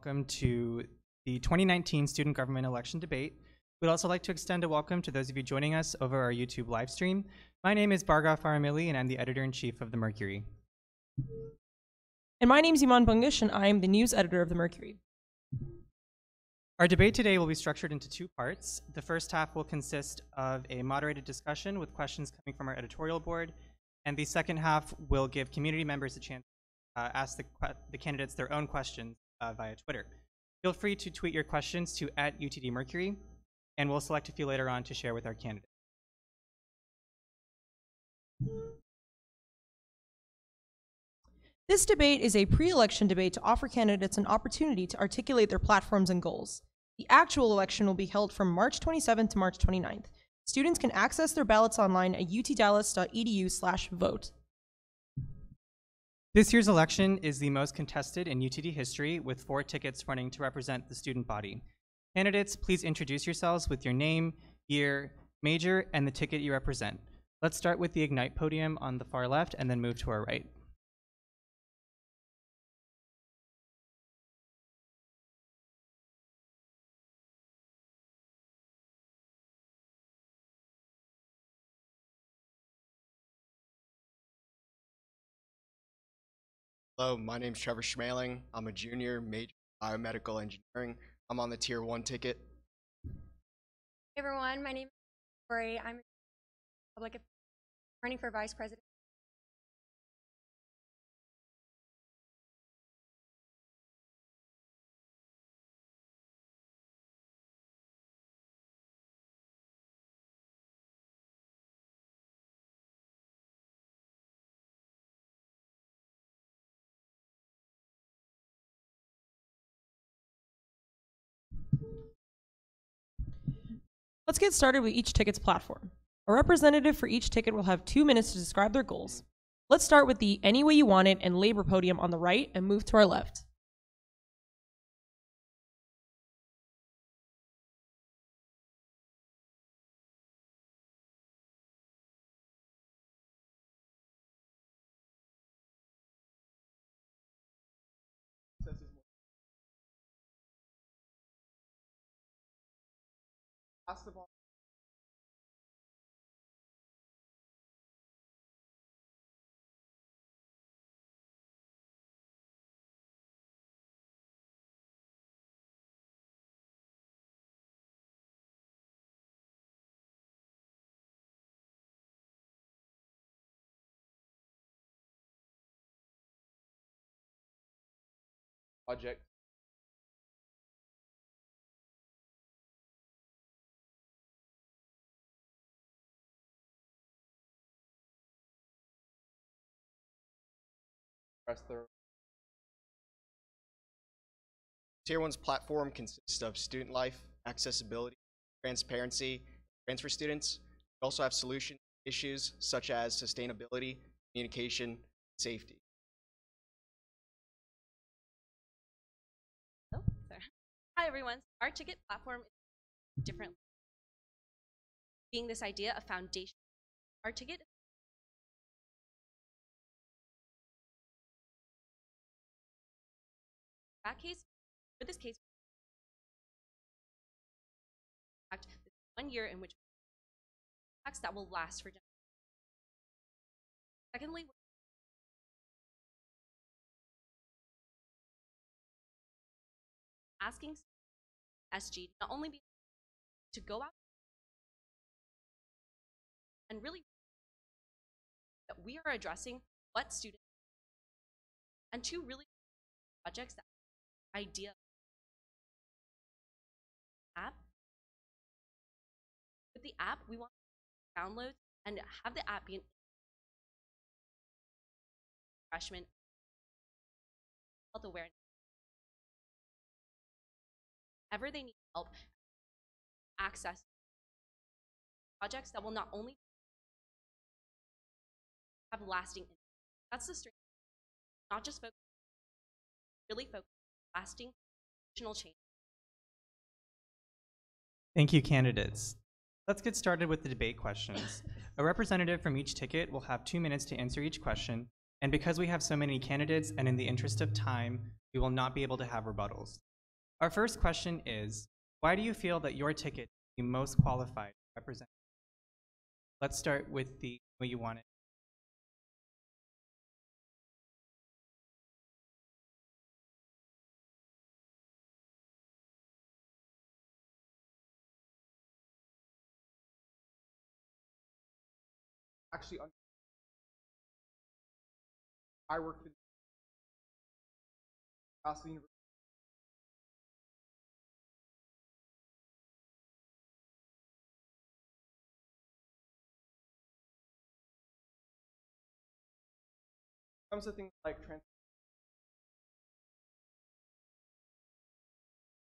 welcome to the 2019 Student Government Election Debate. We'd also like to extend a welcome to those of you joining us over our YouTube live stream. My name is Bhargav Faramili, and I'm the Editor-in-Chief of the Mercury. And my name is Iman Bungish, and I am the news editor of the Mercury. Our debate today will be structured into two parts. The first half will consist of a moderated discussion with questions coming from our editorial board, and the second half will give community members a chance to ask the candidates their own questions via Twitter. Feel free to tweet your questions to @UTDMercury, and we'll select a few later on to share with our candidates. This debate is a pre-election debate to offer candidates an opportunity to articulate their platforms and goals. The actual election will be held from March 27th to March 29th. Students can access their ballots online at utdallas.edu/vote. This year's election is the most contested in UTD history, with 4 tickets running to represent the student body. Candidates, please introduce yourselves with your name, year, major, and the ticket you represent. Let's start with the Ignite podium on the far left and then move to our right. Hello, my name is Trevor Schmaeling. I'm a junior, major in biomedical engineering. I'm on the Tier 1 ticket. Hey everyone, my name is Cory. I'm a public affairs running for vice president. Let's get started with each ticket's platform. A representative for each ticket will have 2 minutes to describe their goals. Let's start with the Any Way You Want It and Labor podium on the right and move to our left. Pass the ball. Project. Press the Tier 1's platform consists of student life, accessibility, transparency, transfer students. We also have solution issues such as sustainability, communication, safety. Oh, sorry. Hi everyone. Our ticket platform is different. Being this idea of foundation, our ticket that case, for this case, this 1 year in which tax that will last for generations. Secondly, asking SG not only be to go out and really that we are addressing what students and 2 really projects that idea app. With the app, we want to download and have the app be an freshman health awareness. Ever they need help access projects that will not only have lasting impact. That's the strength. Not just focus, really focus on lasting change. Thank you, candidates. Let's get started with the debate questions. A representative from each ticket will have 2 minutes to answer each question, and because we have so many candidates and in the interest of time, we will not be able to have rebuttals. Our first question is, why do you feel that your ticket is the most qualified to represent? Let's start with the way you want it. Actually, I work for the University. Comes to things like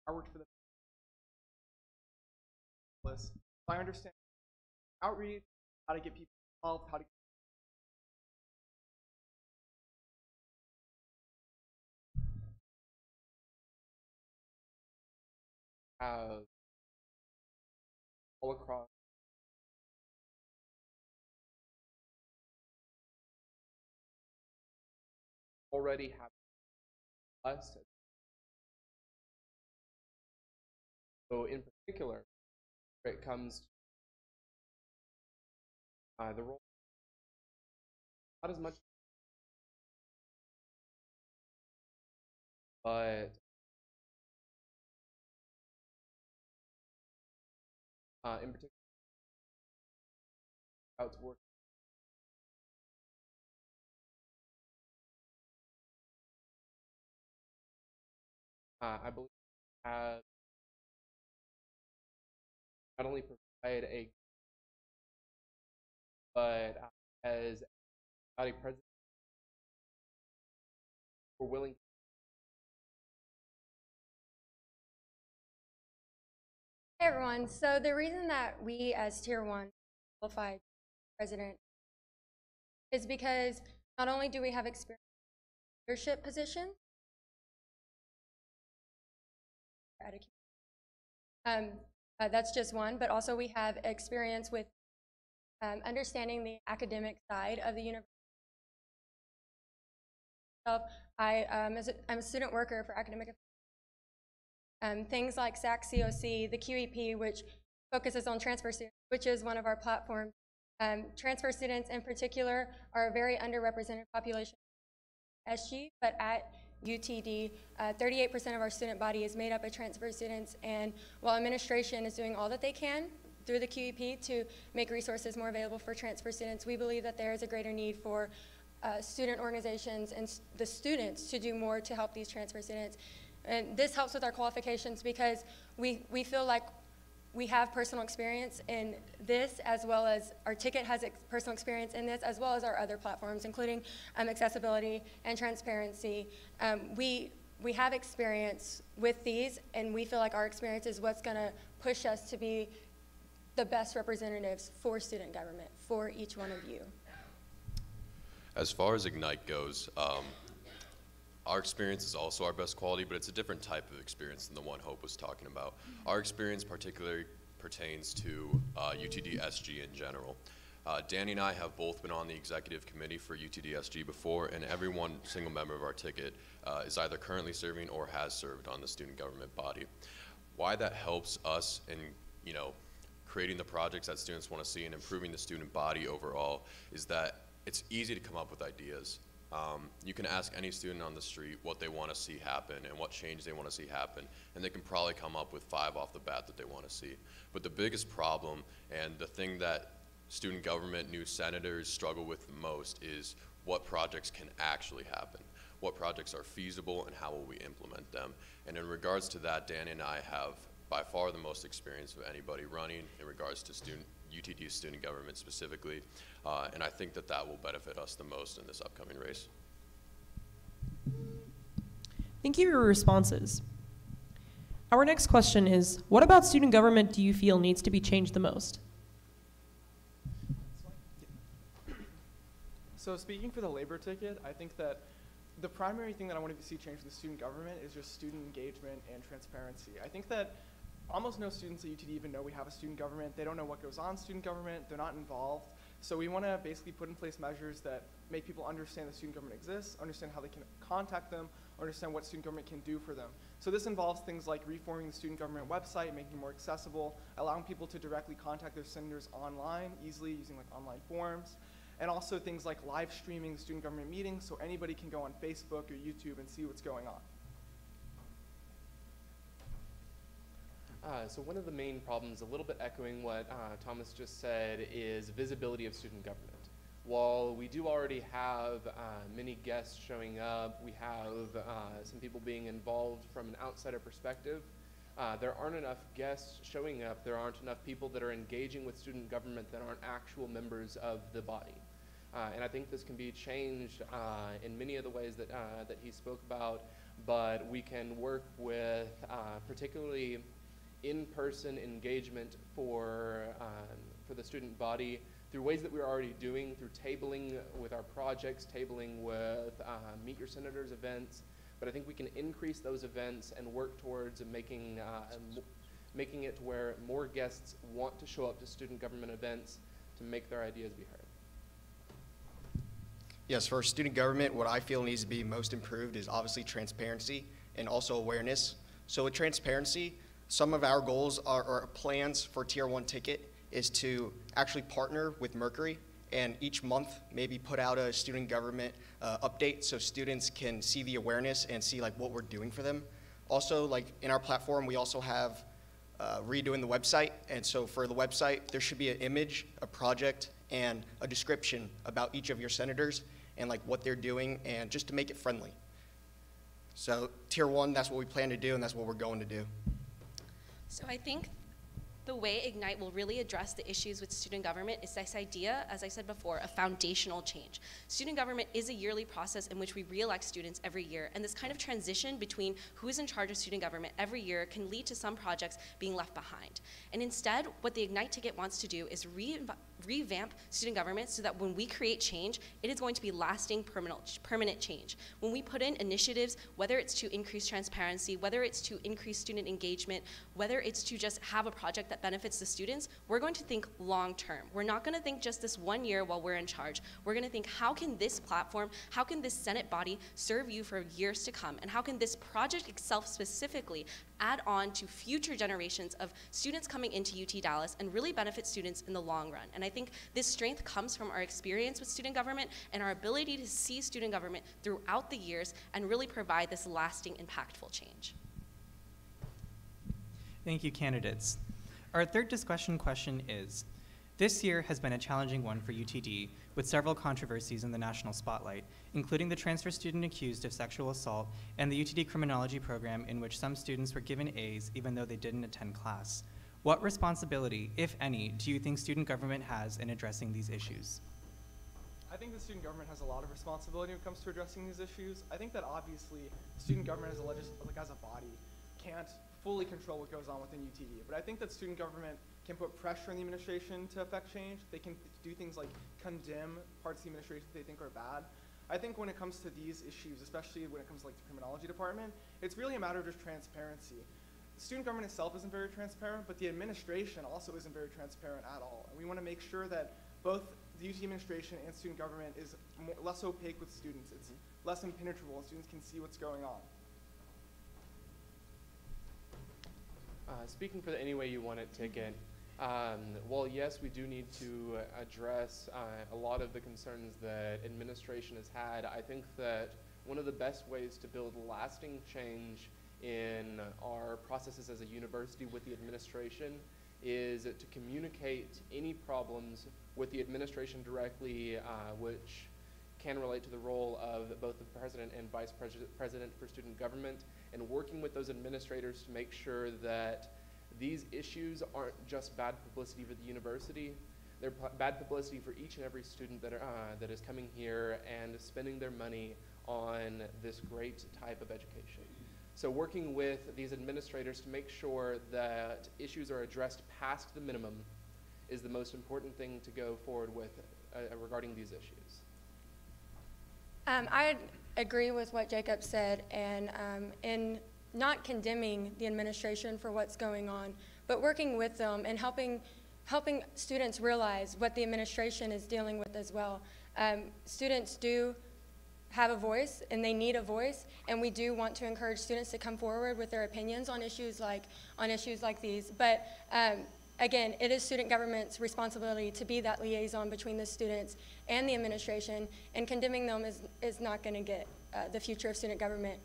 I worked for the list. So I understand outreach, how to get people involved, how to have all across already have us. So in particular, when it comes to the role, not as much, but in particular, how it's working. I believe has not only provide a, but as a president, we're willing. Hey everyone, so the reason that we as Tier 1 qualified president is because not only do we have experience in leadership positions, that's just one, but also we have experience with understanding the academic side of the university. I'm a student worker for academic affairs. Things like SAC COC, the QEP, which focuses on transfer students, which is one of our platforms. Transfer students in particular are a very underrepresented population at SG, but at UTD, 38% of our student body is made up of transfer students, and while administration is doing all that they can through the QEP to make resources more available for transfer students, we believe that there is a greater need for student organizations and the students to do more to help these transfer students. And this helps with our qualifications because we feel like we have personal experience in this, as well as our ticket has personal experience in this, as well as our other platforms, including accessibility and transparency. We have experience with these, and we feel like our experience is what's going to push us to be the best representatives for student government, for each one of you. As far as Ignite goes, our experience is also our best quality, but it's a different type of experience than the one Hope was talking about. Our experience particularly pertains to UTD SG in general. Danny and I have both been on the executive committee for UTD SG before, and every one single member of our ticket is either currently serving or has served on the student government body. Why that helps us in, creating the projects that students want to see and improving the student body overall is that it's easy to come up with ideas. You can ask any student on the street what they want to see happen and what change they want to see happen, and they can probably come up with 5 off the bat that they want to see. But the biggest problem, and the thing that student government new senators struggle with the most, is what projects can actually happen. What projects are feasible and how will we implement them? And in regards to that, Danny and I have by far the most experience of anybody running in regards to UTD student government specifically, and I think that that will benefit us the most in this upcoming race. Thank you for your responses. Our next question is, what about student government do you feel needs to be changed the most? So speaking for the labor ticket, I think that the primary thing that I wanted to see change with the student government is just student engagement and transparency. I think that almost no students at UTD even know we have a student government. They don't know what goes on in student government. They're not involved. So we want to basically put in place measures that make people understand the student government exists, understand how they can contact them, or understand what student government can do for them. So this involves things like reforming the student government website, making it more accessible, allowing people to directly contact their senators online, easily using like online forms, and also things like live streaming the student government meetings so anybody can go on Facebook or YouTube and see what's going on. So one of the main problems, a little bit echoing what Thomas just said, is visibility of student government. While we do already have many guests showing up, we have some people being involved from an outsider perspective, there aren't enough guests showing up, there aren't enough people that are engaging with student government that aren't actual members of the body. And I think this can be changed in many of the ways that, that he spoke about, but we can work with particularly in-person engagement for the student body through ways that we're already doing, through tabling with our projects, tabling with Meet Your Senators events. But I think we can increase those events and work towards making it to where more guests want to show up to student government events to make their ideas be heard. Yes, for student government, what I feel needs to be most improved is obviously transparency and also awareness. So with transparency, some of our goals or plans for Tier 1 ticket is to actually partner with Mercury and each month maybe put out a student government update so students can see the awareness and see like what we're doing for them. Also, like in our platform, we also have redoing the website, and so for the website, there should be an image, a project, and a description about each of your senators and like what they're doing, and just to make it friendly. So Tier 1, that's what we plan to do, and that's what we're going to do. So I think the way Ignite will really address the issues with student government is this idea, as I said before, of foundational change. Student government is a yearly process in which we re-elect students every year, and this kind of transition between who is in charge of student government every year can lead to some projects being left behind. And instead, what the Ignite ticket wants to do is revamp student government so that when we create change, it is going to be lasting, permanent change. When we put in initiatives, whether it's to increase transparency, whether it's to increase student engagement, whether it's to just have a project that benefits the students, we're going to think long term. We're not going to think just this one year while we're in charge. We're going to think, how can this platform, how can this Senate body serve you for years to come? And how can this project itself specifically add on to future generations of students coming into UT Dallas and really benefit students in the long run? And I think this strength comes from our experience with student government and our ability to see student government throughout the years and really provide this lasting, impactful change. Thank you, candidates. Our third discussion question is, this year has been a challenging one for UTD, with several controversies in the national spotlight, including the transfer student accused of sexual assault and the UTD criminology program in which some students were given A's even though they didn't attend class. What responsibility, if any, do you think student government has in addressing these issues? I think the student government has a lot of responsibility when it comes to addressing these issues. I think that obviously student government as a body can't fully control what goes on within UTD, but I think that student government can put pressure on the administration to affect change. They can do things like condemn parts of the administration that they think are bad. I think when it comes to these issues, especially when it comes to like the criminology department, it's really a matter of just transparency. Student government itself isn't very transparent, but the administration also isn't very transparent at all. And we want to make sure that both the UT administration and student government is less opaque with students. It's less impenetrable, and students can see what's going on. Speaking for the Any Way You Want It ticket, while yes, we do need to address a lot of the concerns that administration has had, I think that one of the best ways to build lasting change in our processes as a university with the administration is to communicate any problems with the administration directly, which can relate to the role of both the president and vice president for student government, and working with those administrators to make sure that these issues aren't just bad publicity for the university, they're bad publicity for each and every student that is coming here and spending their money on this great type of education. So working with these administrators to make sure that issues are addressed past the minimum is the most important thing to go forward with regarding these issues. I agree with what Jacob said, and in not condemning the administration for what's going on, but working with them and helping students realize what the administration is dealing with as well. Students do have a voice and they need a voice, and we do want to encourage students to come forward with their opinions on issues like these. But again, it is student government's responsibility to be that liaison between the students and the administration, and condemning them is not going to get the future of student government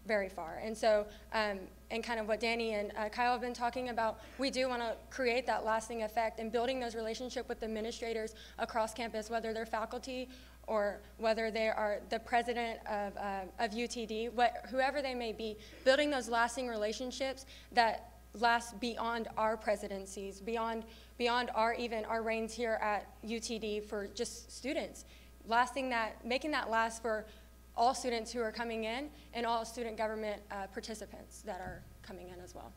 very far. And so, and kind of what Danny and Kyle have been talking about, we do want to create that lasting effect and building those relationships with administrators across campus, whether they're faculty or whether they are the president of UTD, whoever they may be, building those lasting relationships that last beyond our presidencies, beyond our reigns here at UTD for just students, making that last for all students who are coming in and all student government participants that are coming in as well.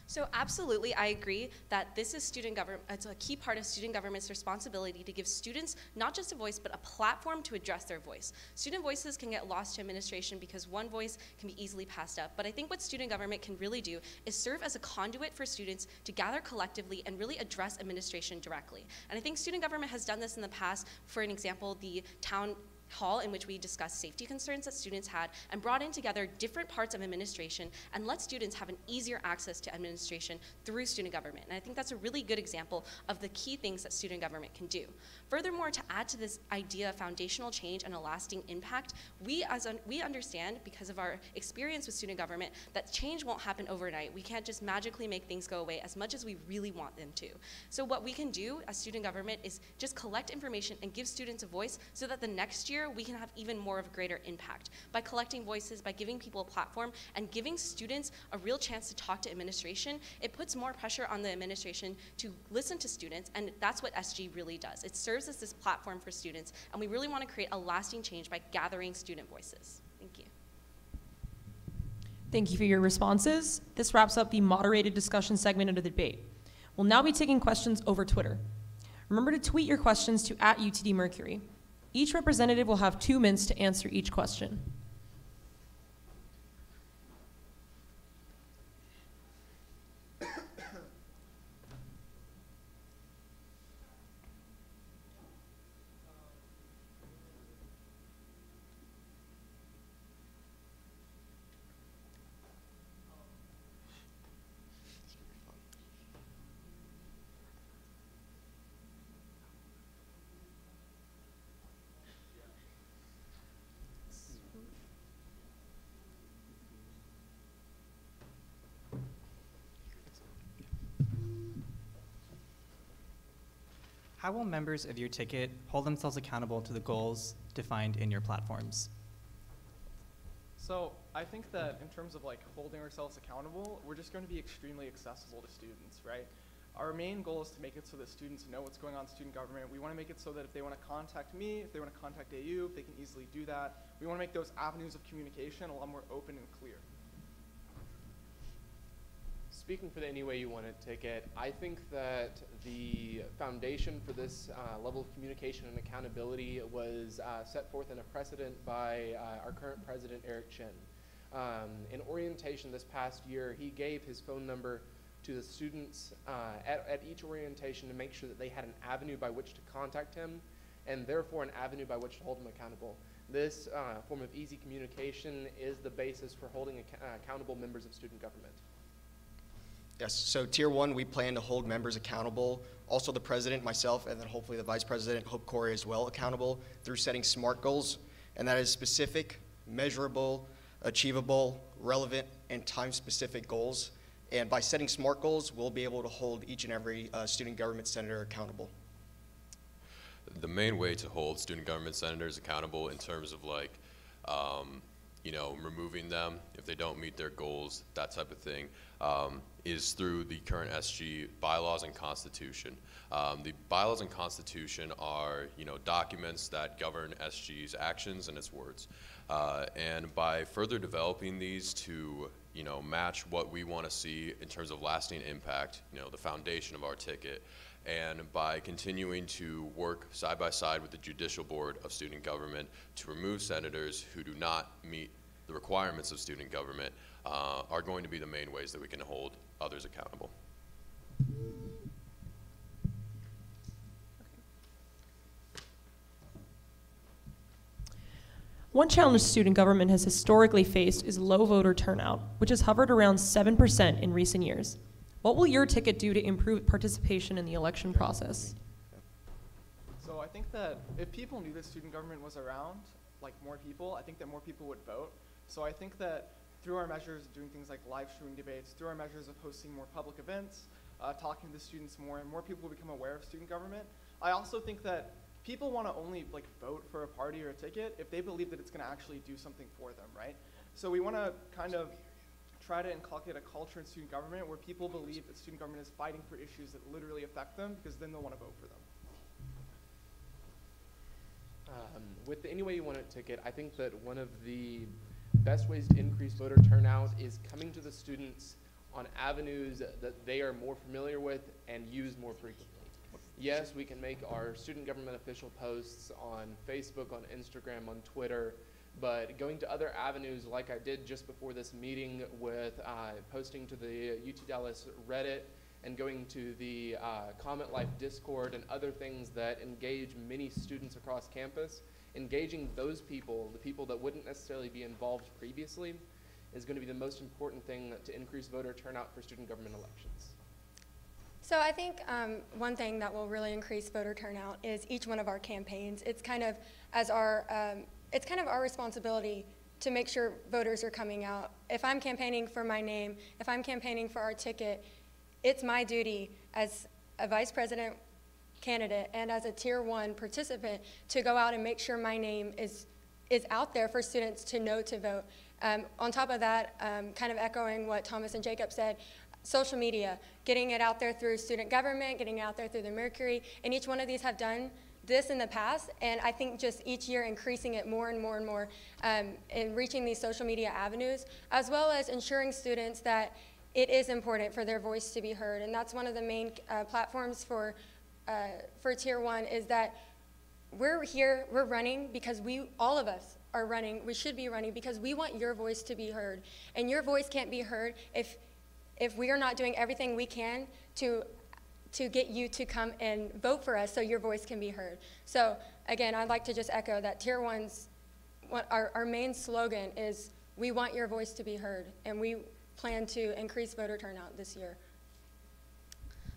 So absolutely, I agree that this is student government. It's a key part of student government's responsibility to give students not just a voice, but a platform to address their voice. Student voices can get lost to administration because one voice can be easily passed up. But I think what student government can really do is serve as a conduit for students to gather collectively and really address administration directly. And I think student government has done this in the past. For an example, the town hall in which we discussed safety concerns that students had and brought in together different parts of administration and let students have an easier access to administration through student government. And I think that's a really good example of the key things that student government can do. Furthermore, to add to this idea of foundational change and a lasting impact, we understand, because of our experience with student government, that change won't happen overnight. We can't just magically make things go away as much as we really want them to. So what we can do as student government is just collect information and give students a voice so that the next year we can have even more of a greater impact. By collecting voices, by giving people a platform, and giving students a real chance to talk to administration, it puts more pressure on the administration to listen to students, and that's what SG really does. It serves as this platform for students, and we really want to create a lasting change by gathering student voices. Thank you. Thank you for your responses. This wraps up the moderated discussion segment of the debate. We'll now be taking questions over Twitter. Remember to tweet your questions to @UTD_Mercury. Each representative will have 2 minutes to answer each question. How will members of your ticket hold themselves accountable to the goals defined in your platforms? So I think that in terms of like holding ourselves accountable, we're just going to be extremely accessible to students, right? Our main goal is to make it so that students know what's going on in student government. We want to make it so that if they want to contact me, if they want to contact Ayoub, they can easily do that. We want to make those avenues of communication a lot more open and clear. Speaking for the Any Way You Want It ticket, I think that the foundation for this level of communication and accountability was set forth in a precedent by our current president, Eric Chin. In orientation this past year, he gave his phone number to the students at each orientation to make sure that they had an avenue by which to contact him, and therefore an avenue by which to hold him accountable. This form of easy communication is the basis for holding accountable members of student government. Yes, so Tier 1, we plan to hold members accountable, also the president, myself, and then hopefully the vice president, hope Cory as well, accountable through setting SMART goals, and that is specific, measurable, achievable, relevant, and time-specific goals. And by setting SMART goals, we'll be able to hold each and every student government senator accountable. The main way to hold student government senators accountable in terms of like, you know, removing them if they don't meet their goals, that type of thing, is through the current SG bylaws and constitution. The bylaws and constitution are, you know, documents that govern SG's actions and its words. And by further developing these to, you know, match what we want to see in terms of lasting impact, you know, the foundation of our ticket, and by continuing to work side by side with the Judicial Board of Student Government to remove senators who do not meet the requirements of student government, are going to be the main ways that we can hold others accountable. One challenge student government has historically faced is low voter turnout, which has hovered around 7% in recent years. What will your ticket do to improve participation in the election process? So I think that if people knew that student government was around, like more people, I think that more people would vote. So I think that through our measures of doing things like live streaming debates, through our measures of hosting more public events, talking to the students more, and more people will become aware of student government. I also think that people want to only like vote for a party or a ticket if they believe that it's going to actually do something for them, right? So we want to kind of try to inculcate a culture in student government where people believe that student government is fighting for issues that literally affect them, because then they'll want to vote for them. With the Any Way You Want It ticket, I think that one of the best ways to increase voter turnout is coming to the students on avenues that they are more familiar with and use more frequently. Yes, we can make our student government official posts on Facebook, on Instagram, on Twitter, but going to other avenues like I did just before this meeting with posting to the UT Dallas Reddit and going to the Comment Life Discord and other things that engage many students across campus, engaging those people, the people that wouldn't necessarily be involved previously, is going to be the most important thing to increase voter turnout for student government elections. So I think one thing that will really increase voter turnout is each one of our campaigns. It's kind of our responsibility to make sure voters are coming out. If I'm campaigning for my name, if I'm campaigning for our ticket, it's my duty as a vice president candidate and as a tier 1 participant to go out and make sure my name is out there for students to know to vote. On top of that, kind of echoing what Thomas and Jacob said, social media, getting it out there through student government, getting it out there through the Mercury, and each one of these have done this in the past, and I think just each year increasing it more and more and more, and reaching these social media avenues, as well as ensuring students that it is important for their voice to be heard. And that's one of the main platforms for Tier 1 is that we're here, we're running because all of us are running, we should be running because we want your voice to be heard. And your voice can't be heard if we are not doing everything we can to get you to come and vote for us so your voice can be heard. So again, I'd like to just echo that Tier 1's, our main slogan is, we want your voice to be heard, and we plan to increase voter turnout this year.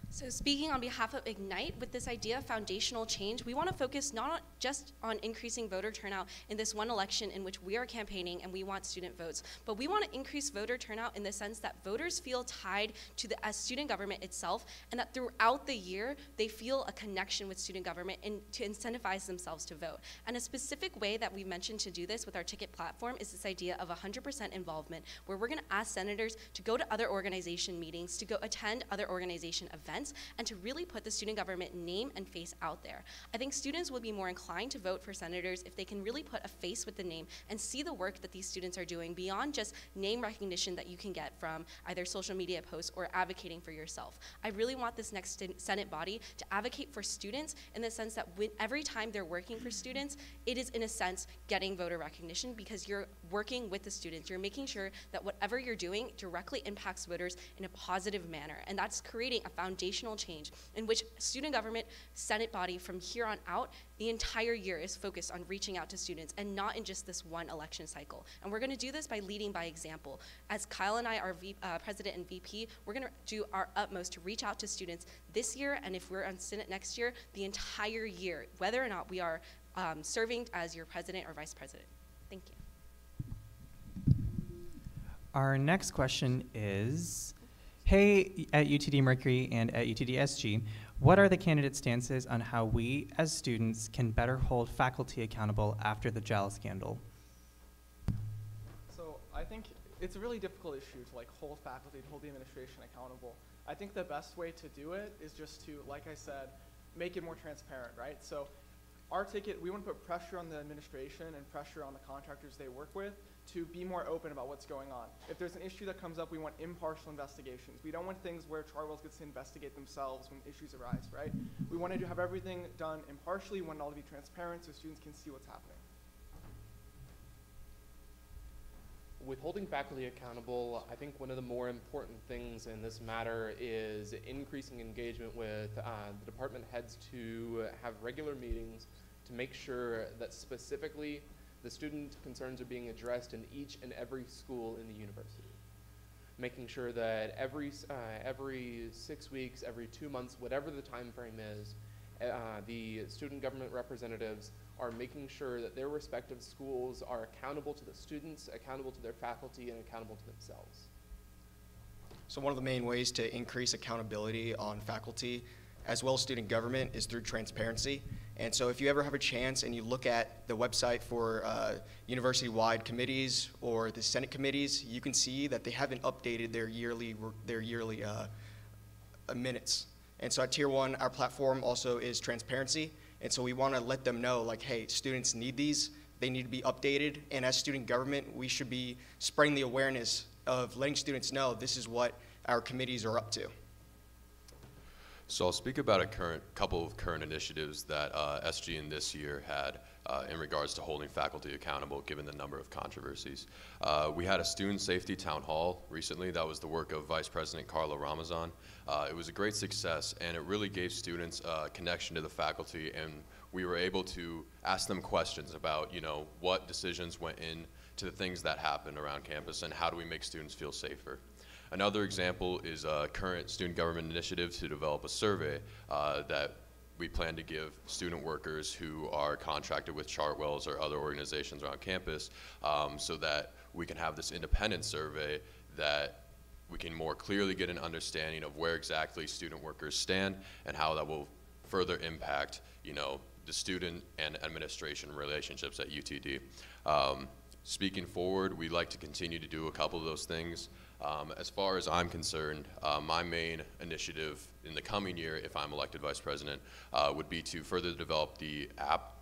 So speaking on behalf of Ignite, with this idea of foundational change, we want to focus not just on increasing voter turnout in this one election in which we are campaigning and we want student votes, but we want to increase voter turnout in the sense that voters feel tied to the student government itself, and that throughout the year, they feel a connection with student government and to incentivize themselves to vote. And a specific way that we mentioned to do this with our ticket platform is this idea of 100% involvement, where we're going to ask senators to go to other organization meetings, to go attend other organization events, and to really put the student government name and face out there. I think students will be more inclined to vote for senators if they can really put a face with the name and see the work that these students are doing beyond just name recognition that you can get from either social media posts or advocating for yourself. I really want this next Senate body to advocate for students in the sense that every time they're working for students, it is in a sense getting voter recognition because you're working with the students. You're making sure that whatever you're doing directly impacts voters in a positive manner, and that's creating a foundational change in which student government Senate body from here on out, the entire year is focused on reaching out to students and not in just this one election cycle. And we're going to do this by leading by example. As Kyle and I are president and VP, we're going to do our utmost to reach out to students this year, and if we're on Senate next year, the entire year, whether or not we are serving as your president or vice president. Thank you. Our next question is, hey, at UTD Mercury and at UTD SG, what are the candidate stances on how we, as students, can better hold faculty accountable after the JAL scandal? So I think it's a really difficult issue to hold faculty, to hold the administration accountable. I think the best way to do it is just to, like I said, make it more transparent, right? So our ticket, we want to put pressure on the administration and pressure on the contractors they work with to be more open about what's going on. If there's an issue that comes up, we want impartial investigations. We don't want things where Charwells gets to investigate themselves when issues arise, right? We want to have everything done impartially. We want it all to be transparent so students can see what's happening. With holding faculty accountable, I think one of the more important things in this matter is increasing engagement with the department heads to have regular meetings to make sure that specifically the student concerns are being addressed in each and every school in the university. Making sure that every 6 weeks, every 2 months, whatever the time frame is, the student government representatives are making sure that their respective schools are accountable to the students, accountable to their faculty, and accountable to themselves. So one of the main ways to increase accountability on faculty as well as student government is through transparency. And so if you ever have a chance and you look at the website for university-wide committees or the Senate committees, you can see that they haven't updated their yearly minutes. And so at Tier 1, our platform also is transparency. And so we want to let them know, like, hey, students need these. They need to be updated. And as student government, we should be spreading the awareness of letting students know this is what our committees are up to. So I'll speak about a couple of current initiatives that SG in this year had in regards to holding faculty accountable given the number of controversies. We had a student safety town hall recently. That was the work of Vice President Carla Ramazan. It was a great success, and it really gave students a connection to the faculty, and we were able to ask them questions about, you know, what decisions went into the things that happened around campus and how do we make students feel safer. Another example is a current student government initiative to develop a survey that we plan to give student workers who are contracted with Chartwells or other organizations around campus so that we can have this independent survey that we can more clearly get an understanding of where exactly student workers stand and how that will further impact, you know, the student and administration relationships at UTD. Speaking forward, we'd like to continue to do a couple of those things. As far as I'm concerned, my main initiative in the coming year, if I'm elected vice president, would be to further develop the app.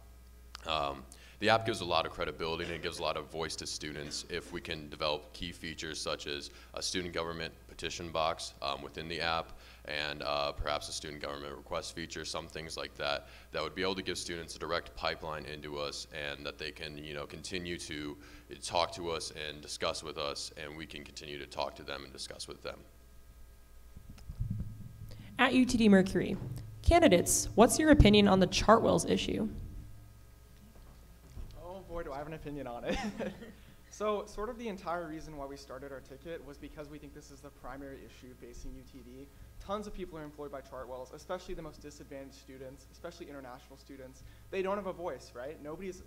The app gives a lot of credibility and it gives a lot of voice to students if we can develop key features such as a student government petition box within the app and perhaps a student government request feature, some things like that, that would be able to give students a direct pipeline into us and that they can, you know, continue to talk to us and discuss with us, and we can continue to talk to them and discuss with them. At UTD Mercury, candidates, what's your opinion on the Chartwells issue? Oh boy, do I have an opinion on it. So sort of the entire reason why we started our ticket was because we think this is the primary issue facing UTD. Tons of people are employed by Chartwells, especially the most disadvantaged students, especially international students. They don't have a voice, right? Nobody's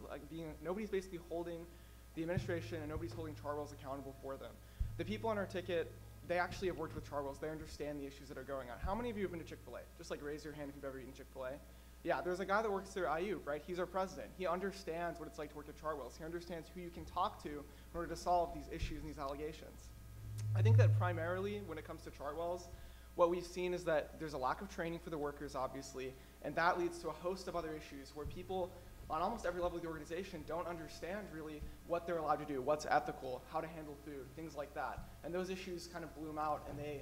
basically holding the administration and nobody's holding Chartwells accountable for them. The people on our ticket, they actually have worked with Chartwells. They understand the issues that are going on. How many of you have been to Chick-fil-A? Just like raise your hand if you've ever eaten Chick-fil-A. Yeah, there's a guy that works there, Ayoub, right? He's our president. He understands what it's like to work at Chartwells. He understands who you can talk to in order to solve these issues and these allegations. I think that primarily when it comes to Chartwells, what we've seen is that there's a lack of training for the workers, obviously, and that leads to a host of other issues where people on almost every level of the organization don't understand really what they're allowed to do, what's ethical, how to handle food, things like that. And those issues kind of bloom out and they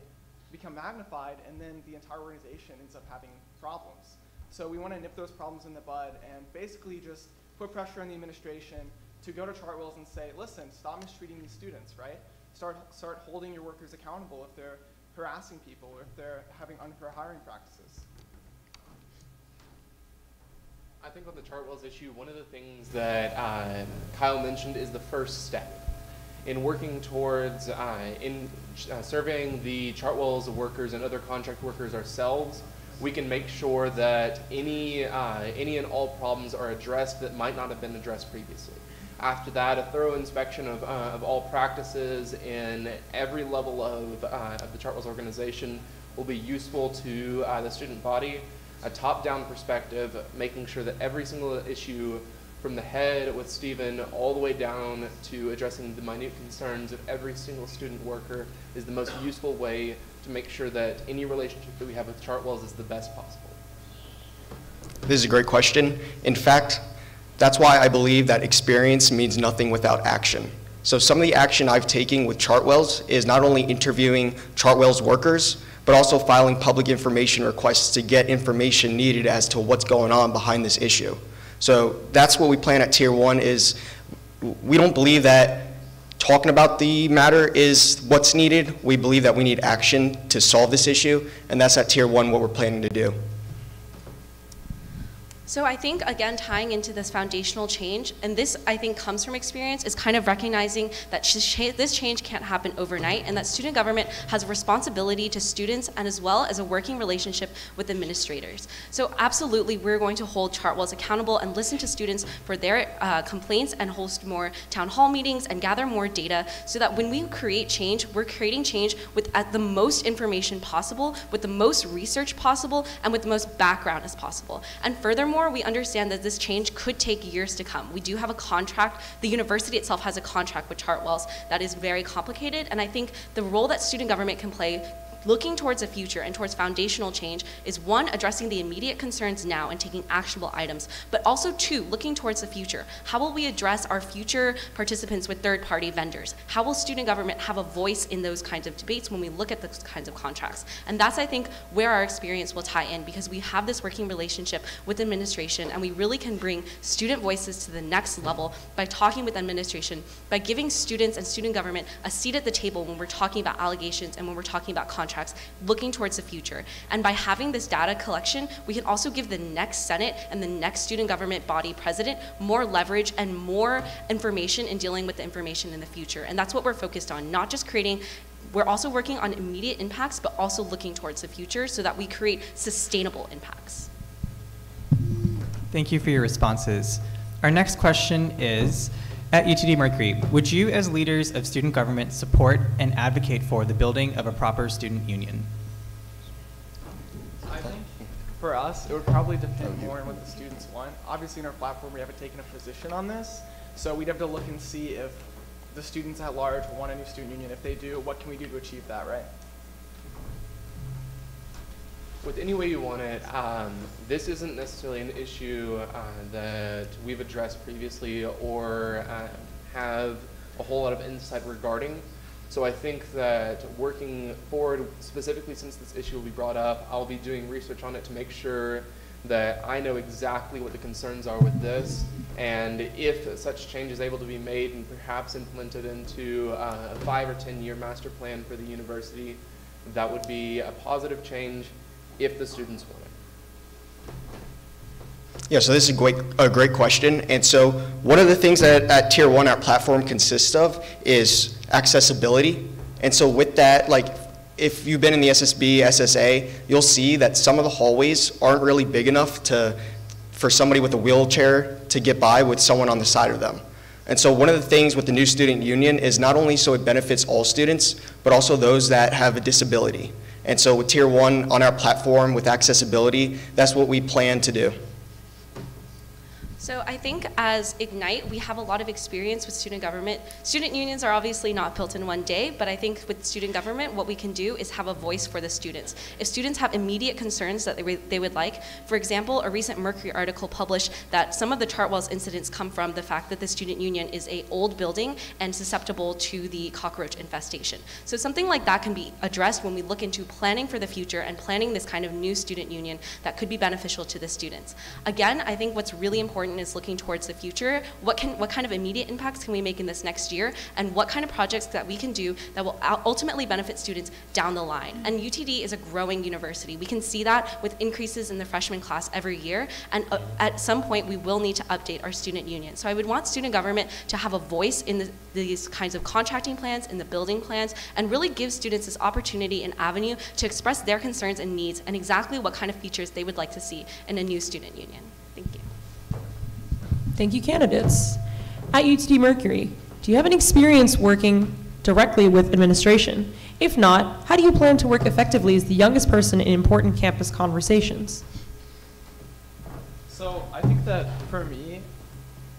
become magnified, and then the entire organization ends up having problems. So we want to nip those problems in the bud and basically just put pressure on the administration to go to Chartwells and say, listen, stop mistreating these students, right? Start holding your workers accountable if they're harassing people or if they're having unfair hiring practices. I think on the Chartwells issue, one of the things that Kyle mentioned is the first step in working towards surveying the Chartwells workers and other contract workers ourselves. We can make sure that any and all problems are addressed that might not have been addressed previously. After that, a thorough inspection of all practices in every level of the Chartwells organization will be useful to the student body. A top-down perspective, making sure that every single issue from the head with Stephen all the way down to addressing the minute concerns of every single student worker is the most useful way to make sure that any relationship that we have with Chartwells is the best possible. This is a great question. In fact, that's why I believe that experience means nothing without action. So some of the action I've taken with Chartwells is not only interviewing Chartwells workers, but also filing public information requests to get information needed as to what's going on behind this issue. So that's what we plan at Tier 1 is we don't believe that talking about the matter is what's needed. We believe that we need action to solve this issue, and that's at Tier 1 what we're planning to do. So I think, again, tying into this foundational change, and this I think comes from experience, is kind of recognizing that this change can't happen overnight, and that student government has a responsibility to students and as well as a working relationship with administrators. So absolutely, we're going to hold Chartwells accountable and listen to students for their complaints and host more town hall meetings and gather more data so that when we create change, we're creating change with the most information possible, with the most research possible, and with the most background as possible. And furthermore, we understand that this change could take years to come. We do have a contract. The university itself has a contract with Chartwells that is very complicated, and I think the role that student government can play looking towards the future and towards foundational change is one, addressing the immediate concerns now and taking actionable items, but also two, looking towards the future. How will we address our future participants with third-party vendors? How will student government have a voice in those kinds of debates when we look at those kinds of contracts? And that's, I think, where our experience will tie in, because we have this working relationship with administration, and we really can bring student voices to the next level by talking with administration, by giving students and student government a seat at the table when we're talking about allegations and when we're talking about contracts, looking towards the future. And by having this data collection, we can also give the next Senate and the next student government body president more leverage and more information in dealing with the information in the future. And that's what we're focused on, not just creating, we're also working on immediate impacts, but also looking towards the future so that we create sustainable impacts. Thank you for your responses. Our next question is, at UTD Mercury, would you as leaders of student government support and advocate for the building of a proper student union? I think for us, it would probably depend more on what the students want. Obviously in our platform, we haven't taken a position on this, so we'd have to look and see if the students at large want a new student union. If they do, what can we do to achieve that, right? With any way you want it, this isn't necessarily an issue that we've addressed previously or have a whole lot of insight regarding. So I think that working forward, specifically since this issue will be brought up, I'll be doing research on it to make sure that I know exactly what the concerns are with this, and if such change is able to be made and perhaps implemented into a 5 or 10 year master plan for the university, that would be a positive change if the students want it. Yeah, so this is a great question. And so one of the things that at Tier 1 our platform consists of is accessibility. And so with that, like if you've been in the SSB, SSA, you'll see that some of the hallways aren't really big enough for somebody with a wheelchair to get by with someone on the side of them. And so one of the things with the new student union is not only so it benefits all students, but also those that have a disability. And so with Tier 1 on our platform with accessibility, that's what we plan to do. So I think as Ignite, we have a lot of experience with student government. Student unions are obviously not built in one day, but I think with student government, what we can do is have a voice for the students. If students have immediate concerns that they would like, for example, a recent Mercury article published that some of the Chartwells incidents come from the fact that the student union is an old building and susceptible to the cockroach infestation. So something like that can be addressed when we look into planning for the future and planning this kind of new student union that could be beneficial to the students. Again, I think what's really important is looking towards the future. What kind of immediate impacts can we make in this next year, and what kind of projects that we can do that will ultimately benefit students down the line. And UTD is a growing university. We can see that with increases in the freshman class every year, and at some point we will need to update our student union. So I would want student government to have a voice in these kinds of contracting plans, in the building plans, and really give students this opportunity and avenue to express their concerns and needs and exactly what kind of features they would like to see in a new student union. Thank you. Thank you, candidates. At UTD Mercury, do you have any experience working directly with administration? If not, how do you plan to work effectively as the youngest person in important campus conversations? So I think that for me,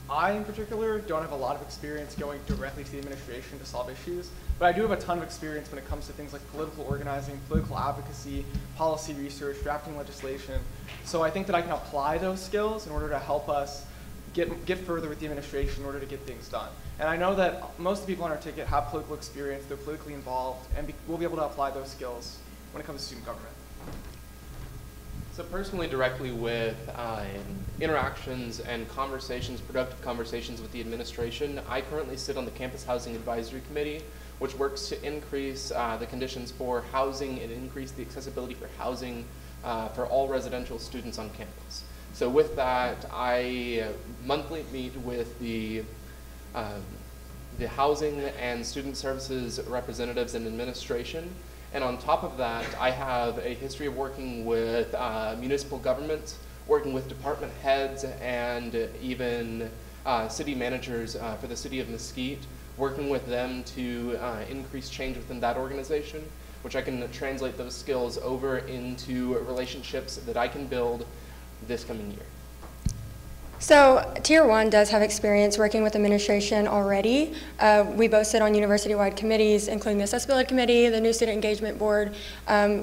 I in particular don't have a lot of experience going directly to the administration to solve issues, but I do have a ton of experience when it comes to things like political organizing, political advocacy, policy research, drafting legislation. So I think that I can apply those skills in order to help us get further with the administration in order to get things done. And I know that most of the people on our ticket have political experience, they're politically involved, and we'll be able to apply those skills when it comes to student government. So personally, directly with interactions and conversations, productive conversations with the administration, I currently sit on the Campus Housing Advisory Committee, which works to increase the conditions for housing and increase the accessibility for housing for all residential students on campus. So with that, I monthly meet with the housing and student services representatives and administration. And on top of that, I have a history of working with municipal governments, working with department heads and even city managers for the city of Mesquite, working with them to increase change within that organization, which I can translate those skills over into relationships that I can build this coming year. So Tier 1 does have experience working with administration already. We both sit on university-wide committees, including the Accessibility Committee, the New Student Engagement Board,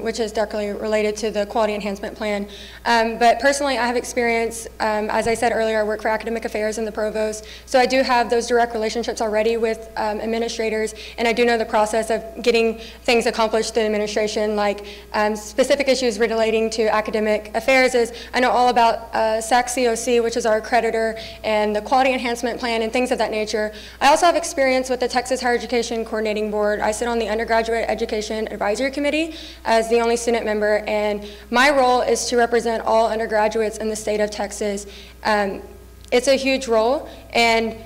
which is directly related to the Quality Enhancement Plan. But personally, I have experience, as I said earlier, I work for Academic Affairs and the Provost, so I do have those direct relationships already with administrators, and I do know the process of getting things accomplished through administration, like specific issues relating to academic affairs is, I know all about SAC-COC, which is our accreditor, and the Quality Enhancement Plan and things of that nature. I also have experience with the Texas Higher Education Coordinating Board. I sit on the Undergraduate Education Advisory Committee as the only student member, and my role is to represent all undergraduates in the state of Texas. It's a huge role, and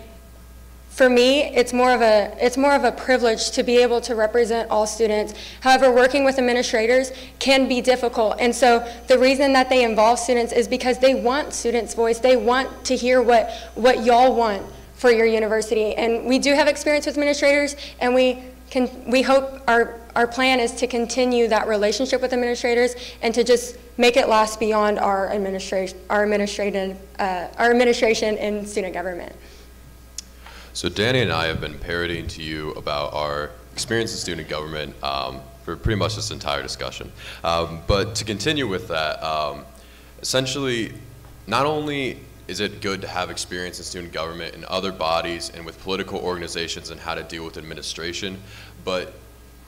for me, it's more of a privilege to be able to represent all students. However, working with administrators can be difficult, and so the reason that they involve students is because they want students' voice. They want to hear what y'all want for your university, and we do have experience with administrators, and we hope our plan is to continue that relationship with administrators and to just make it last beyond our administration in student government. So Danny and I have been parroting to you about our experience in student government for pretty much this entire discussion. But to continue with that, essentially, not only is it good to have experience in student government in other bodies and with political organizations and how to deal with administration, but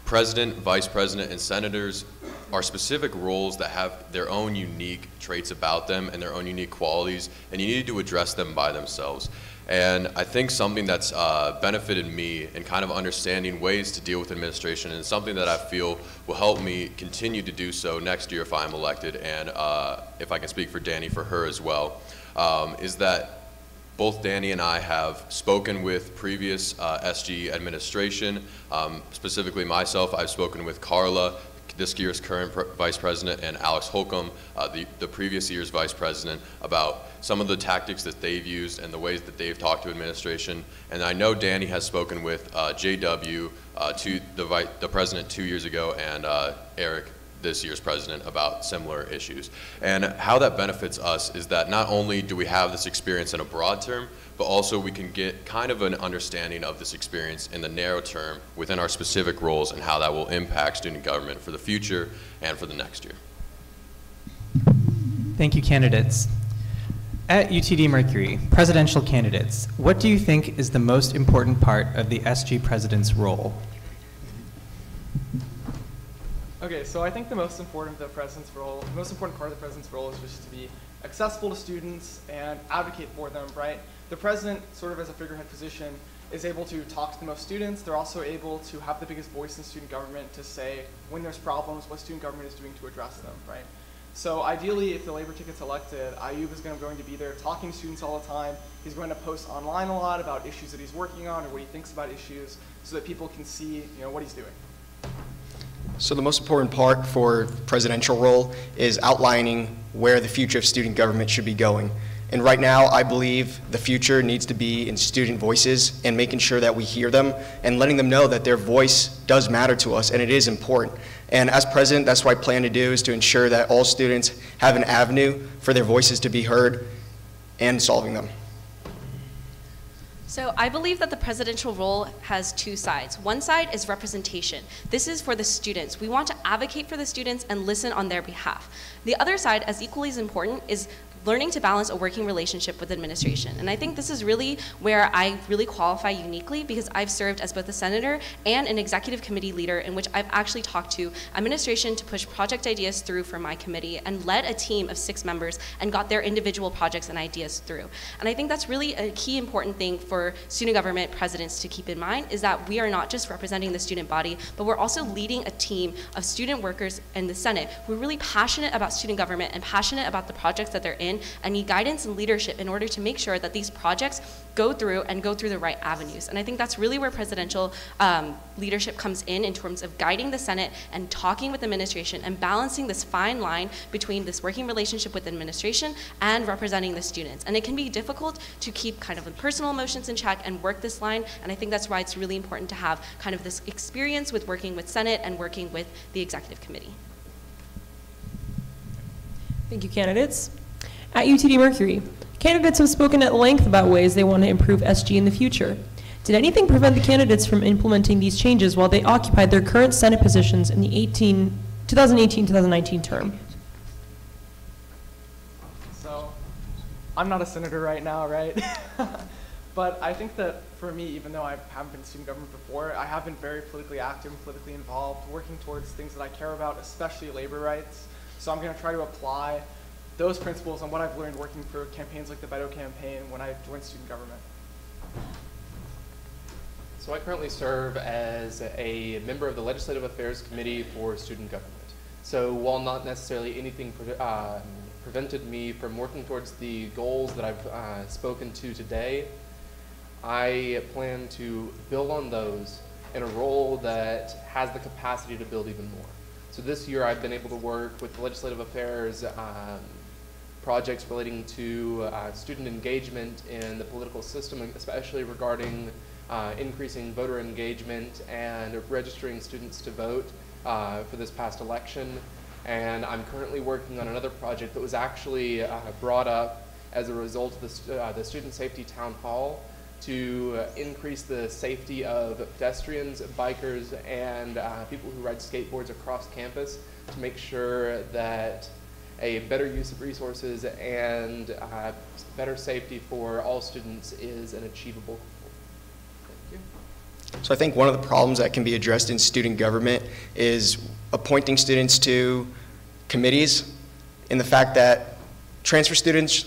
president, vice president, and senators are specific roles that have their own unique traits about them and their own unique qualities, and you need to address them by themselves. And I think something that's benefited me in kind of understanding ways to deal with administration, and something that I feel will help me continue to do so next year if I'm elected, and if I can speak for Danny, for her as well, is that both Danny and I have spoken with previous SG administration. Specifically myself, I've spoken with Carla, this year's current vice president, and Alex Holcomb, the previous year's vice president, about some of the tactics that they've used and the ways that they've talked to administration. And I know Danny has spoken with JW, the president 2 years ago, and Eric, this year's president, about similar issues. And how that benefits us is that not only do we have this experience in a broad term, but also we can get kind of an understanding of this experience in the narrow term within our specific roles and how that will impact student government for the future and for the next year. Thank you, candidates. At UTD Mercury, presidential candidates, what do you think is the most important part of the SG president's role? Okay, so I think the most important part of the president's role is just to be accessible to students and advocate for them, right? The president, sort of as a figurehead position, is able to talk to the most students. They're also able to have the biggest voice in student government to say when there's problems, what student government is doing to address them, right? So ideally, if the Labor ticket's elected, Ayoub is going to be there talking to students all the time. He's going to post online a lot about issues that he's working on or what he thinks about issues, so that people can see, what he's doing. So the most important part for presidential role is outlining where the future of student government should be going. And right now, I believe the future needs to be in student voices and making sure that we hear them and letting them know that their voice does matter to us and it is important. And as president, that's what I plan to do, is to ensure that all students have an avenue for their voices to be heard and solving them. So I believe that the presidential role has two sides. One side is representation. This is for the students. We want to advocate for the students and listen on their behalf. The other side, as equally as important, is learning to balance a working relationship with administration. And I think this is really where I really qualify uniquely, because I've served as both a senator and an executive committee leader, in which I've actually talked to administration to push project ideas through for my committee and led a team of 6 members and got their individual projects and ideas through. And I think that's really a key important thing for student government presidents to keep in mind, is that we are not just representing the student body, but we're also leading a team of student workers in the Senate who are really passionate about student government and passionate about the projects that they're in, in and need guidance and leadership in order to make sure that these projects go through the right avenues. And I think that's really where presidential leadership comes in terms of guiding the Senate and talking with administration and balancing this fine line between this working relationship with administration and representing the students. And it can be difficult to keep kind of the personal emotions in check and work this line, and I think that's why it's really important to have kind of this experience with working with Senate and working with the executive committee. Thank you, candidates. At UTD Mercury, candidates have spoken at length about ways they want to improve SG in the future. Did anything prevent the candidates from implementing these changes while they occupied their current Senate positions in the 2018-2019 term? So, I'm not a senator right now, right? But I think that for me, even though I haven't been in student government before, I have been very politically active, politically involved, working towards things that I care about, especially labor rights. So I'm going to try to apply those principles and what I've learned working for campaigns like the Beto campaign when I joined student government. So I currently serve as a member of the Legislative Affairs Committee for Student Government. So while not necessarily anything prevented me from working towards the goals that I've spoken to today, I plan to build on those in a role that has the capacity to build even more. So this year I've been able to work with the legislative affairs projects relating to student engagement in the political system, especially regarding increasing voter engagement and registering students to vote for this past election. And I'm currently working on another project that was actually brought up as a result of the Student Safety Town Hall to increase the safety of pedestrians, bikers, and people who ride skateboards across campus to make sure that a better use of resources and better safety for all students is an achievable goal. Thank you. So I think one of the problems that can be addressed in student government is appointing students to committees, in the fact that transfer students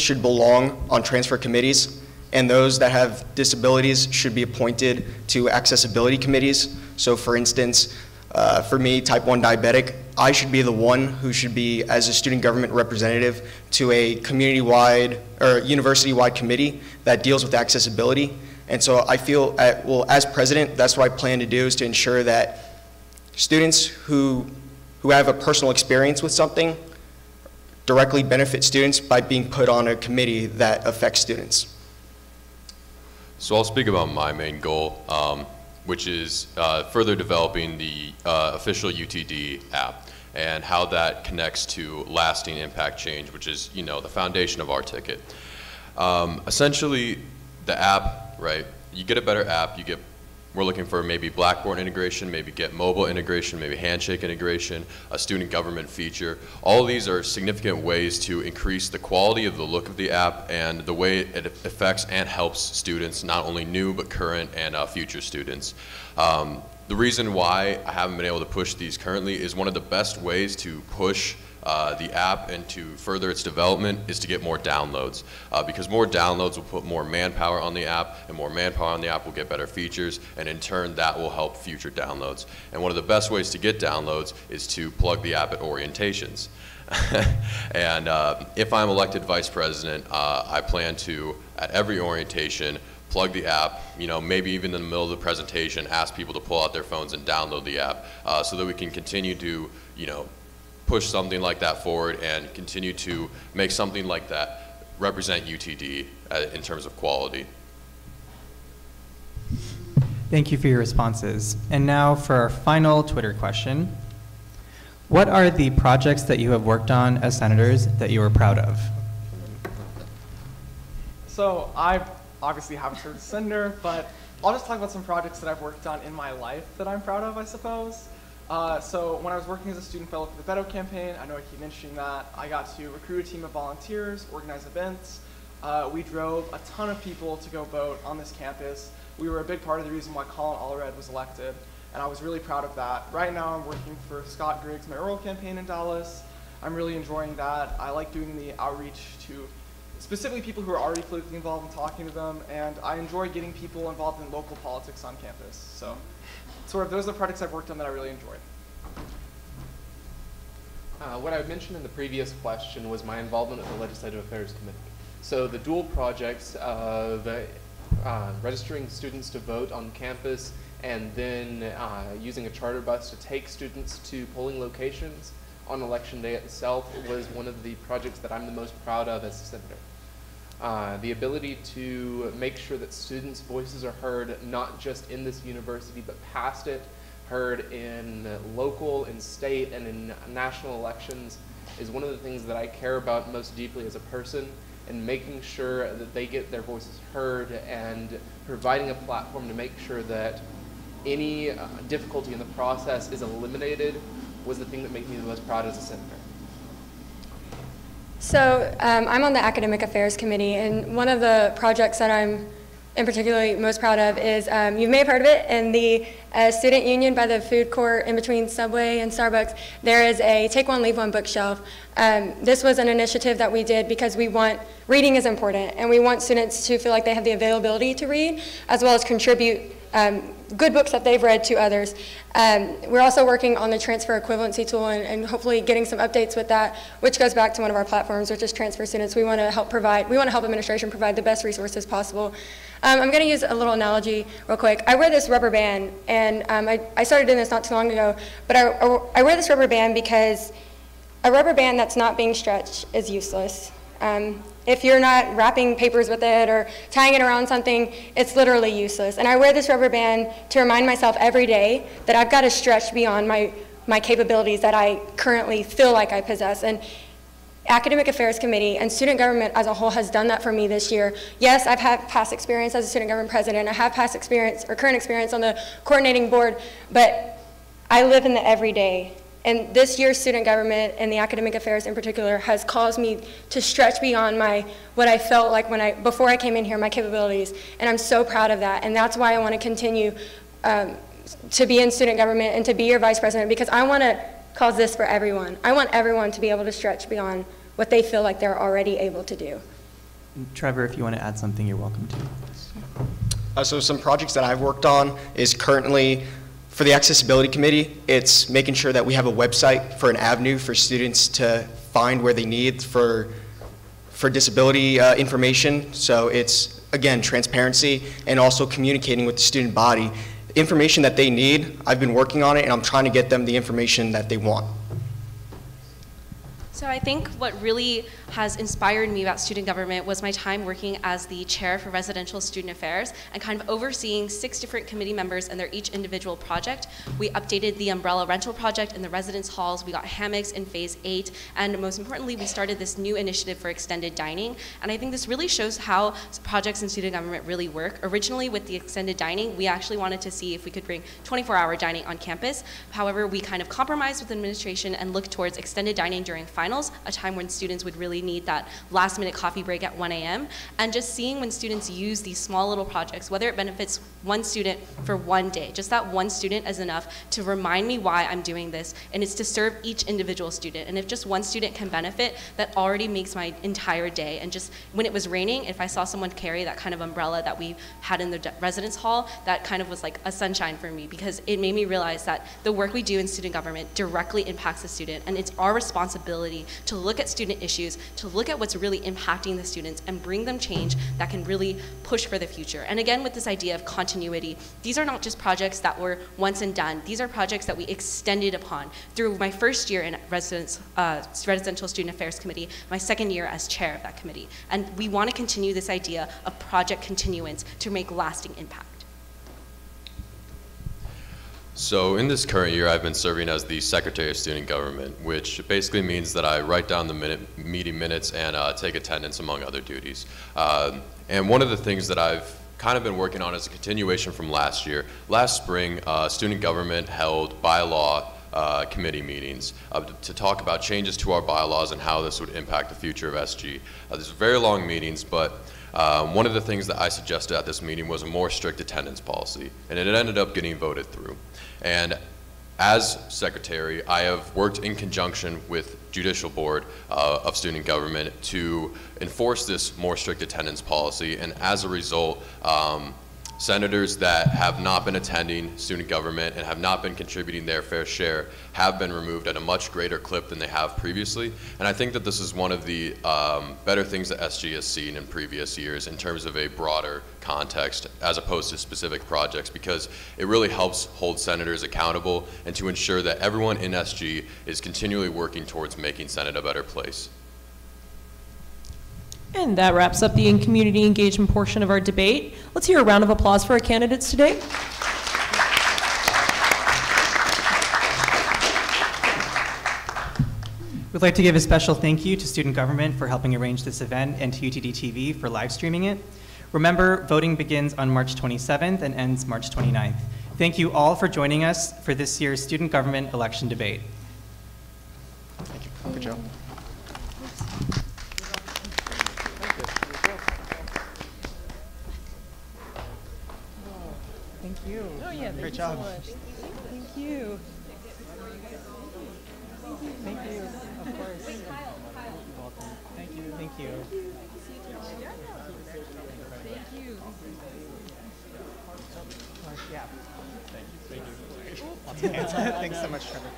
should belong on transfer committees, and those that have disabilities should be appointed to accessibility committees. So for instance, for me, type 1 diabetic, I should be the one who should be, as a student government representative, to a community-wide or university-wide committee that deals with accessibility. And so I feel, well, as president, that's what I plan to do, is to ensure that students who have a personal experience with something directly benefit students by being put on a committee that affects students. So I'll speak about my main goal, which is further developing the official UTD app and how that connects to lasting impact change, which is, you know, the foundation of our ticket. Essentially, the app, right? You get a better app. We're looking for maybe Blackboard integration, maybe get mobile integration, maybe handshake integration, a student government feature. All of these are significant ways to increase the quality of the look of the app and the way it affects and helps students, not only new but current and future students. The reason why I haven't been able to push these currently is one of the best ways to push the app and to further its development is to get more downloads, because more downloads will put more manpower on the app, and more manpower on the app will get better features, and in turn that will help future downloads. And one of the best ways to get downloads is to plug the app at orientations. And if I'm elected vice president, I plan to, at every orientation, plug the app, you know, maybe even in the middle of the presentation, ask people to pull out their phones and download the app, so that we can continue to, you know, push something like that forward and continue to make something like that represent UTD in terms of quality. Thank you for your responses. And now for our final Twitter question. What are the projects that you have worked on as senators that you are proud of? So I obviously haven't served as senator, but I'll just talk about some projects that I've worked on in my life that I'm proud of, I suppose. So when I was working as a student fellow for the Beto campaign, I know I keep mentioning that, I got to recruit a team of volunteers, organize events. We drove a ton of people to go vote on this campus. We were a big part of the reason why Colin Allred was elected, and I was really proud of that. Right now I'm working for Scott Griggs' mayoral campaign in Dallas. I'm really enjoying that. I like doing the outreach to specifically people who are already politically involved and talking to them, and I enjoy getting people involved in local politics on campus. So those are the projects I've worked on that I really enjoyed. What I mentioned in the previous question was my involvement with the Legislative Affairs Committee. So the dual projects of registering students to vote on campus and then using a charter bus to take students to polling locations on election day itself was one of the projects that I'm the most proud of as a senator. The ability to make sure that students' voices are heard not just in this university but past it, heard in local, in state, and in national elections is one of the things that I care about most deeply as a person, and making sure that they get their voices heard and providing a platform to make sure that any difficulty in the process is eliminated was the thing that made me the most proud as a senator. So I'm on the Academic Affairs Committee, and one of the projects that I'm in particularly most proud of is, you may have heard of it, in the student union by the food court in between Subway and Starbucks, there is a Take One, Leave One bookshelf. This was an initiative that we did because reading is important, and we want students to feel like they have the availability to read, as well as contribute good books that they've read to others. We're also working on the transfer equivalency tool and hopefully getting some updates with that, which goes back to one of our platforms, which is Transfer Students. We want to help administration provide the best resources possible. I'm going to use a little analogy real quick. I wear this rubber band, and I started doing this not too long ago, but I wear this rubber band because a rubber band that's not being stretched is useless. If you're not wrapping papers with it or tying it around something, it's literally useless. And I wear this rubber band to remind myself every day that I've got to stretch beyond my capabilities that I currently feel like I possess. And Academic Affairs Committee and student government as a whole has done that for me this year. Yes, I've had past experience as a student government president. I have past experience or current experience on the coordinating board, but I live in the everyday. And this year's student government and the academic affairs in particular has caused me to stretch beyond what I felt like before I came in here, my capabilities. And I'm so proud of that. And that's why I want to continue to be in student government and to be your vice president, because I want to cause this for everyone. I want everyone to be able to stretch beyond what they feel like they're already able to do. Trevor, if you want to add something, you're welcome to. So some projects that I've worked on is currently, for the Accessibility Committee, it's making sure that we have a website for an avenue for students to find where they need for disability information. So it's, again, transparency and also communicating with the student body. Information that they need, I've been working on it, and I'm trying to get them the information that they want. So I think what really has inspired me about student government was my time working as the chair for residential student affairs and kind of overseeing 6 different committee members and their each individual project. We updated the umbrella rental project in the residence halls, we got hammocks in phase 8, and most importantly, we started this new initiative for extended dining. And I think this really shows how projects in student government really work. Originally with the extended dining, we actually wanted to see if we could bring 24-hour dining on campus. However, we kind of compromised with administration and looked towards extended dining during finals, a time when students would really need that last-minute coffee break at 1 a.m. And just seeing when students use these small little projects, whether it benefits one student for one day, just that one student is enough to remind me why I'm doing this, and it's to serve each individual student. And if just one student can benefit, that already makes my entire day. And just when it was raining, if I saw someone carry that kind of umbrella that we had in the residence hall, that kind of was like a sunshine for me, because it made me realize that the work we do in student government directly impacts the student, and it's our responsibility to look at student issues, to look at what's really impacting the students and bring them change that can really push for the future. And again, with this idea of continuity, these are not just projects that were once and done. These are projects that we extended upon through my first year in Residential Student Affairs Committee, my second year as chair of that committee. And we want to continue this idea of project continuance to make lasting impact. So in this current year, I've been serving as the Secretary of Student Government, which basically means that I write down the meeting minutes and take attendance, among other duties. And one of the things that I've kind of been working on is a continuation from last year. Last spring, Student Government held bylaw committee meetings to talk about changes to our bylaws and how this would impact the future of SG. These are very long meetings, but one of the things that I suggested at this meeting was a more strict attendance policy, and it ended up getting voted through. And as secretary, I have worked in conjunction with Judicial Board of Student Government to enforce this more strict attendance policy, and as a result, Senators that have not been attending student government and have not been contributing their fair share have been removed at a much greater clip than they have previously. And I think that this is one of the better things that SG has seen in previous years in terms of a broader context as opposed to specific projects, because it really helps hold senators accountable and to ensure that everyone in SG is continually working towards making Senate a better place. And that wraps up the community engagement portion of our debate. Let's hear a round of applause for our candidates today. We'd like to give a special thank you to student government for helping arrange this event and to UTD TV for live streaming it. Remember, voting begins on March 27th and ends March 29th. Thank you all for joining us for this year's student government election debate. Thank you. Good job. Thank you. Oh yeah, Great job. So much. Thank you. Thank you. Of course. Thank you. Thank you. Yeah. Thank you. Thanks so much, Trevor.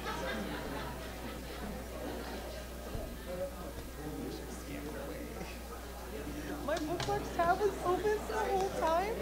My bookmarks tab was open the whole time.